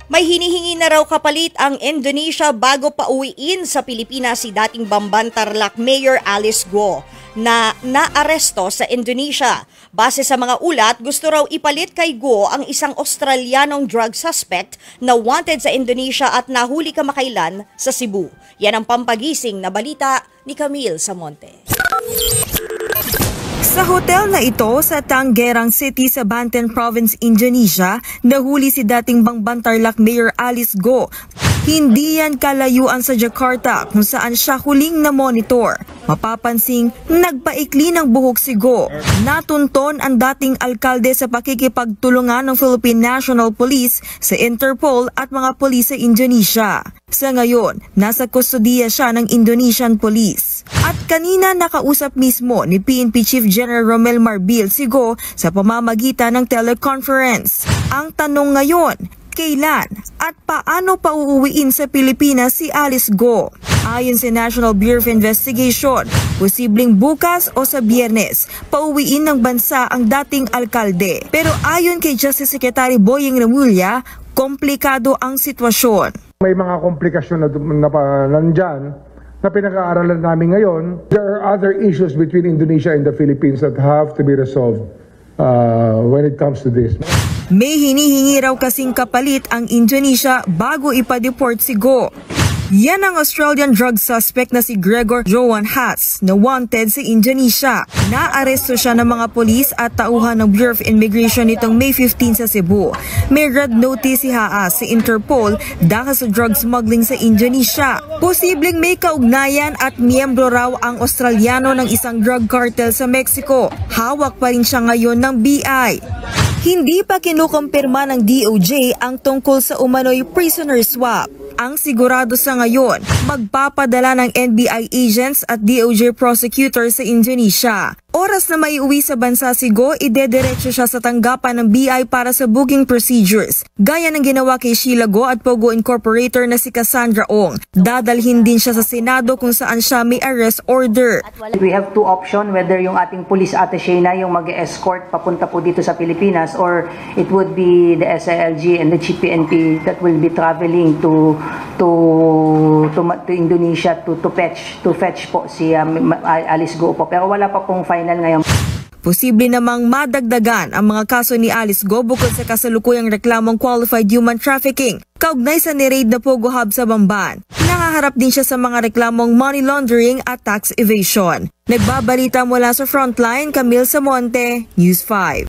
May hinihingi na raw kapalit ang Indonesia bago pauwiin sa Pilipinas si dating Bamban Tarlac Mayor Alice Go na naaresto sa Indonesia. Base sa mga ulat, gusto raw ipalit kay Go ang isang Australianong drug suspect na wanted sa Indonesia at nahuli kamakailan sa Cebu. Yan ang pampagising na balita ni Camille Samonte. Sa hotel na ito sa Tangerang City sa Banten Province, Indonesia, nahuli si dating Bamban Tarlac Mayor Alice Go. Hindi yan kalayuan sa Jakarta kung saan siya huling na-monitor. Mapapansing nagpaikli ng buhok si Go. Natunton ang dating alkalde sa pakikipagtulungan ng Philippine National Police sa Interpol at mga pulis sa Indonesia. Sa ngayon, nasa kustodiya siya ng Indonesian Police. At kanina nakausap mismo ni PNP Chief General Romel Marbil si Go sa pamamagitan ng teleconference. Ang tanong ngayon, kailan at paano pauuwiin sa Pilipinas si Alice Go? Ayon sa National Bureau of Investigation, posibleng bukas o sa Biyernes, pauwiin ng bansa ang dating alkalde. Pero ayon kay Justice Secretary Boyeng Remulla, komplikado ang sitwasyon. May mga komplikasyon na nandyan na pinag-aaralan namin ngayon. There are other issues between Indonesia and the Philippines that have to be resolved when it comes to this. May hinihingi raw kasing kapalit ang Indonesia bago ipa-deport si Go. Yan ang Australian drug suspect na si Gregor Joan Hatz na wanted sa Indonesia. Naaresto siya ng mga polis at tauhan ng Bureau of Immigration nitong May 15 sa Cebu. May red notice si Haas sa Interpol dahil sa drug smuggling sa Indonesia. Posibleng may kaugnayan at miyembro raw ang Australiano ng isang drug cartel sa Mexico. Hawak pa rin siya ngayon ng BI. Hindi pa kinukumpirma ng DOJ ang tungkol sa umano'y prisoner swap. Ang sigurado sa ngayon, magpapadala ng NBI agents at DOJ prosecutors sa Indonesia. Oras na maiuwi sa bansa si Go, idediretso siya sa tanggapan ng BI para sa booking procedures. Gaya ng ginawa kay Sheila Go at Pogo Incorporator na si Cassandra Ong. Dadalhin din siya sa Senado kung saan siya may arrest order. We have two options, whether yung ating police attaché na yung mag-escort papunta po dito sa Pilipinas or it would be the SILG and the GPNP that will be traveling to Indonesia to fetch po si Alice Go po. Pero wala pa pong final ngayon. Posible namang madagdagan ang mga kaso ni Alice Go bukod sa kasalukuyang reklamong qualified human trafficking. Kaugnay sa ni-raid na Pogo Hub sa Bamban. Nangaharap din siya sa mga reklamong money laundering at tax evasion. Nagbabalita mula sa Frontline, Camille Samonte, News 5.